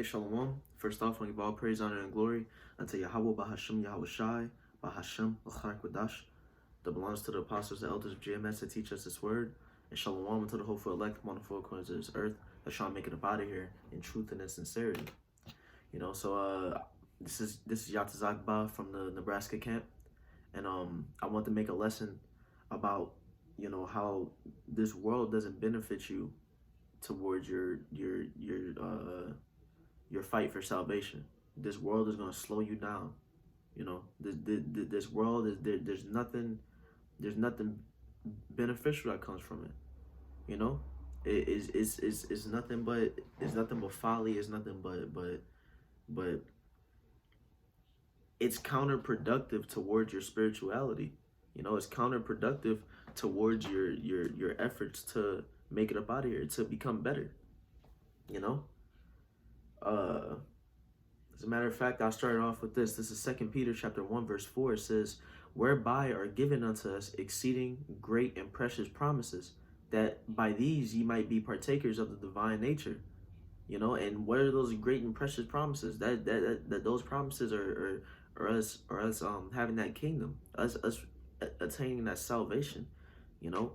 Shalom. First off, I give all praise, honor, and glory unto Yahweh Bahasham Yahweh Shai, Bahasham L'chai Kodash, that belongs to the apostles and elders of GMS that teach us this word. And Shalom unto the hopeful elect upon the four corners of this earth that shall make it up out of here in truth and in sincerity. This is Yatazakba from the Nebraska camp, and I want to make a lesson about how this world doesn't benefit you towards your fight for salvation. This world is going to slow you down. This world is there. There's nothing beneficial that comes from it. It's nothing but folly. It's nothing but it's counterproductive towards your spirituality. It's counterproductive towards your efforts to make it up out of here, to become better. As a matter of fact, I'll start off with this. This is 2 Peter chapter 1, verse 4. It says, "Whereby are given unto us exceeding great and precious promises, that by these ye might be partakers of the divine nature." And what are those great and precious promises? That those promises are us having that kingdom, us attaining that salvation.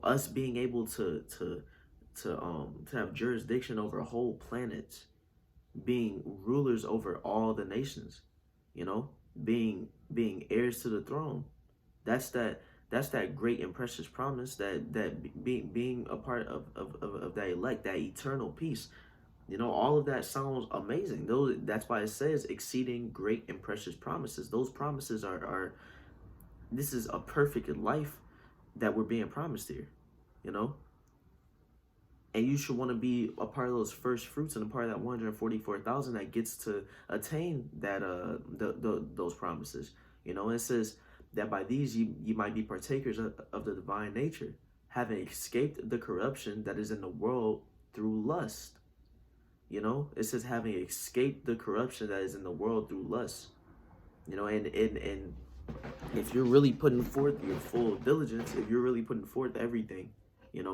Us being able to have jurisdiction over whole planets, being rulers over all the nations, being heirs to the throne. That's that great and precious promise, that being a part of that elect, that eternal peace. All of that sounds amazing. That's why it says exceeding great and precious promises. Those promises are this is a perfect life that we're being promised here, and you should want to be a part of those first fruits and a part of that 144,000 that gets to attain that those promises. It says that by these you might be partakers of the divine nature, having escaped the corruption that is in the world through lust. It says having escaped the corruption that is in the world through lust. And if you're really putting forth your full diligence, if you're really putting forth everything, and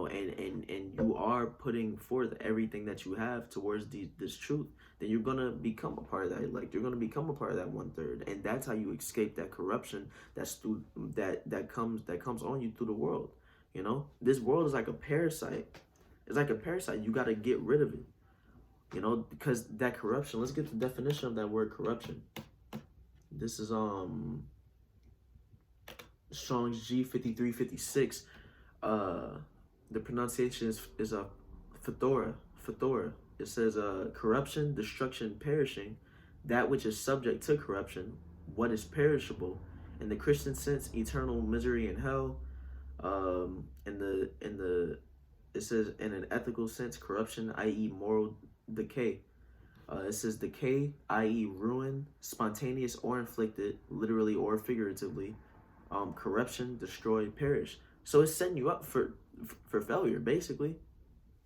you are putting forth everything that you have towards this truth, then you're gonna become a part of that elect. You're gonna become a part of that 1/3, and that's how you escape that corruption that's through that comes on you through the world. This world is like a parasite. It's like a parasite. You got to get rid of it. Because that corruption. Let's get the definition of that word corruption. This is Strong's G5356. The pronunciation is a Phthora. It says corruption, destruction, perishing, that which is subject to corruption, what is perishable. In the Christian sense, eternal misery in hell. It says in an ethical sense, corruption, i.e. moral decay. It says decay, i.e. ruin, spontaneous or inflicted, literally or figuratively. Corruption, destroy, perish. So it's setting you up for failure, basically.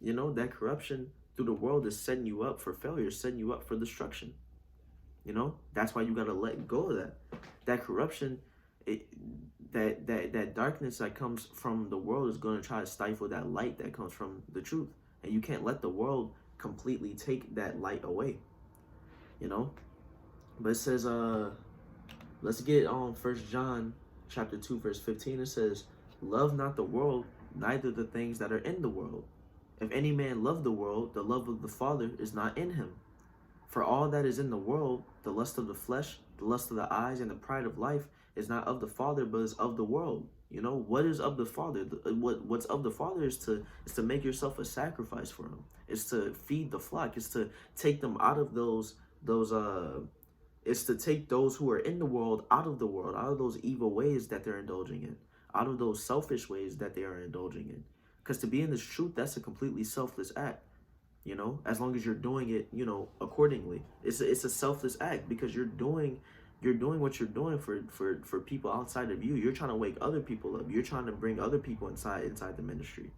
That corruption through the world is setting you up for failure, setting you up for destruction. That's why you got to let go of that corruption. That darkness that comes from the world is going to try to stifle that light that comes from the truth, and you can't let the world completely take that light away. But it says let's get on 1 John chapter 2 verse 15. It says, "Love not the world, neither the things that are in the world. If any man love the world, the love of the Father is not in him. For all that is in the world, the lust of the flesh, the lust of the eyes, and the pride of life, is not of the Father, but is of the world." What is of the Father? What's of the Father is to make yourself a sacrifice for him. It's to feed the flock. It's to take them out of it's to take those who are in the world out of the world, out of those evil ways that they're indulging in, out of those selfish ways that they are indulging in. Because to be in this truth, that's a completely selfless act. As long as you're doing it, accordingly. It's a selfless act, because you're doing what you're doing for people outside of you. You're trying to wake other people up. You're trying to bring other people inside the ministry.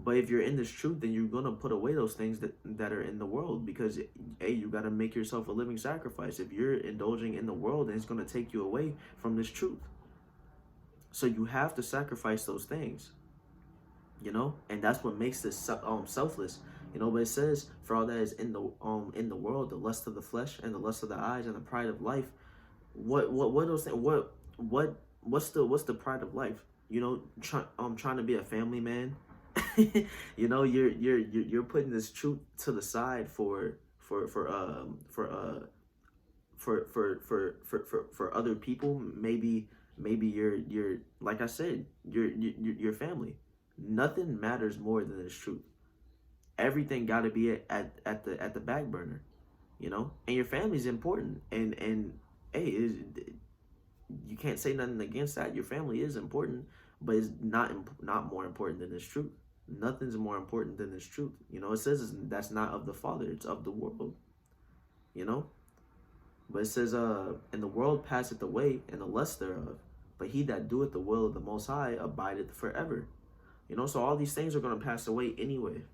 But if you're in this truth, then you're gonna put away those things that are in the world, because you got to make yourself a living sacrifice. If you're indulging in the world, then it's gonna take you away from this truth. So you have to sacrifice those things. And that's what makes this selfless. But it says, for all that is in the world, the lust of the flesh and the lust of the eyes and the pride of life. What those things? What's the pride of life? Trying to be a family man. You're putting this truth to the side for other people. Maybe you're like I said, your family. Nothing matters more than this truth. Everything got to be at the back burner, and your family's important. And hey, you can't say nothing against that. Your family is important, but it's not more important than this truth. Nothing's more important than this truth. It says that's not of the Father, it's of the world. But it says, and the world passeth away, and the lust thereof, but he that doeth the will of the Most High abideth forever. So all these things are going to pass away anyway.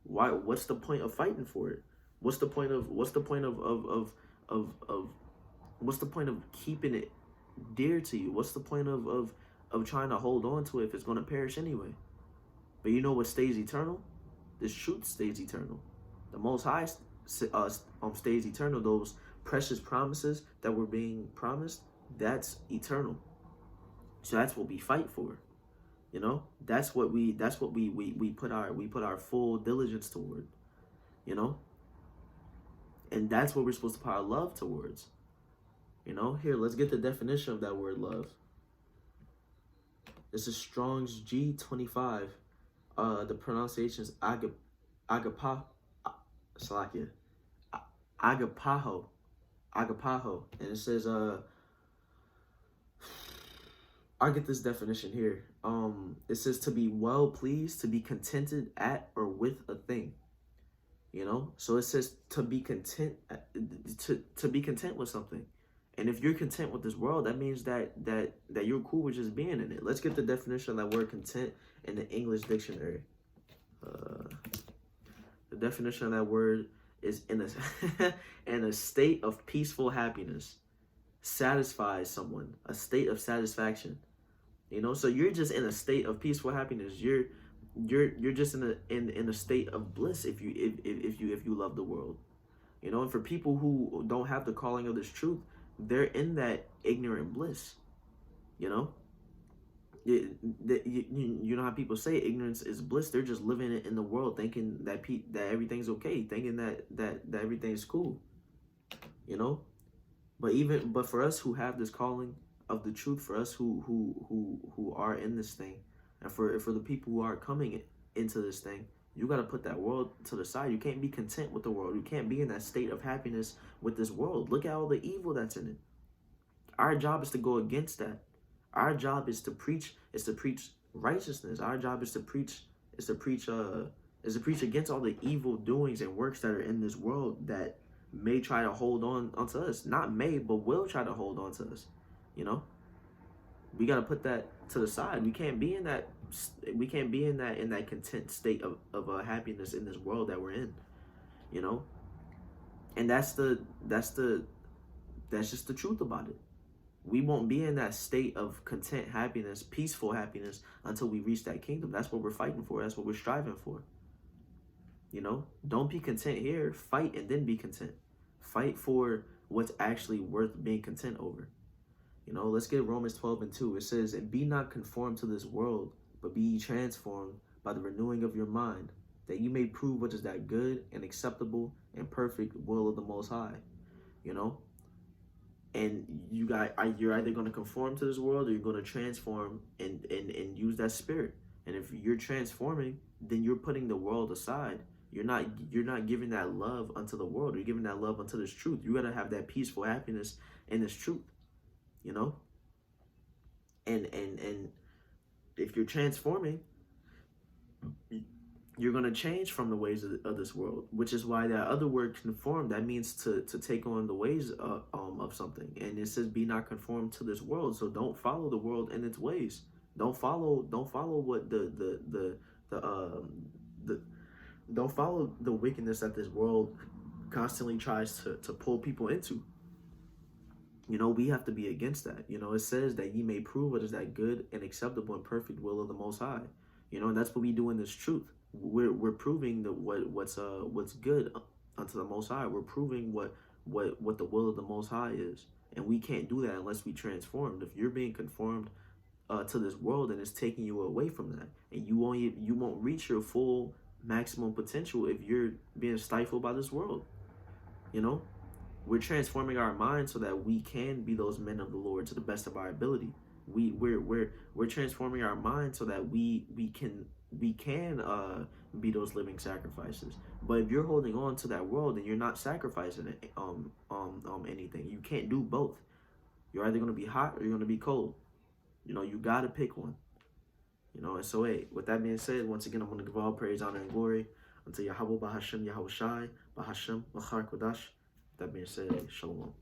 Why? What's the point of fighting for it? What's the point of what's the point of keeping it dear to you? What's the point of trying to hold on to it if it's going to perish anyway? But you know what stays eternal? This truth stays eternal. The Most High stays eternal. Those precious promises that were being promised, that's eternal. So that's what we fight for. That's what we put our full diligence toward. And that's what we're supposed to put our love towards. Here, let's get the definition of that word love. This is Strong's G25. The pronunciation is agapaho, and it says, I'll get this definition here. It says to be well pleased, to be contented at or with a thing. So it says to be content, to be content with something. And if you're content with this world, that means that you're cool with just being in it. Let's get the definition of that word content in the English dictionary. The definition of that word is in a state of peaceful happiness, satisfies someone, a state of satisfaction. So you're just in a state of peaceful happiness. You're just in a state of bliss if you love the world. And for people who don't have the calling of this truth, they're in that ignorant bliss. You know how people say ignorance is bliss. They're just living it in the world, thinking that everything's okay, thinking that everything's cool. But for us who have this calling of the truth, for us who are in this thing, and for the people who are coming into this thing, you got to put that world to the side. You can't be content with the world. You can't be in that state of happiness with this world. Look at all the evil that's in it. Our job is to go against that. Our job is to preach righteousness. Our job is to preach against all the evil doings and works that are in this world that may try to hold on onto us. Not may, but will try to hold on to us. We got to put that to the side. We can't be in that content state of happiness in this world that we're in. And that's just the truth about it. We won't be in that state of content happiness, peaceful happiness, until we reach that kingdom. That's what we're fighting for. That's what we're striving for. Don't be content here. Fight and then be content. Fight for what's actually worth being content over. Let's get Romans 12:2. It says, and be not conformed to this world, but be ye transformed by the renewing of your mind, that you may prove what is that good and acceptable and perfect will of the Most High. And you're either going to conform to this world or you're going to transform and use that spirit. And if you're transforming, then you're putting the world aside. You're not giving that love unto the world. You're giving that love unto this truth. You got to have that peaceful happiness in this truth. And if you're transforming, you're going to change from the ways of this world, which is why that other word conform, that means to take on the ways of something. And it says be not conformed to this world. So don't follow the world in its ways. Don't follow what don't follow the wickedness that this world constantly tries to pull people into. We have to be against that. It says that ye may prove what is that good and acceptable and perfect will of the Most High. And that's what we do in this truth. we're proving that what's good unto the Most High. We're proving what the will of the Most High is, and we can't do that unless we transformed. If you're being conformed to this world, and it's taking you away from that, and you won't reach your full maximum potential if you're being stifled by this world. You know, we're transforming our minds so that we can be those men of the Lord to the best of our ability. We're transforming our minds so that we can be those living sacrifices. But if you're holding on to that world and you're not sacrificing it, anything, you can't do both. You're either gonna be hot or you're gonna be cold. You know, you gotta pick one. You know, and so hey, with that being said, once again, I'm gonna give all praise, honor, and glory unto Yahweh Bahashem, Yahweh Shai, Bahashem, Machar Kodash. That being said, Shalom.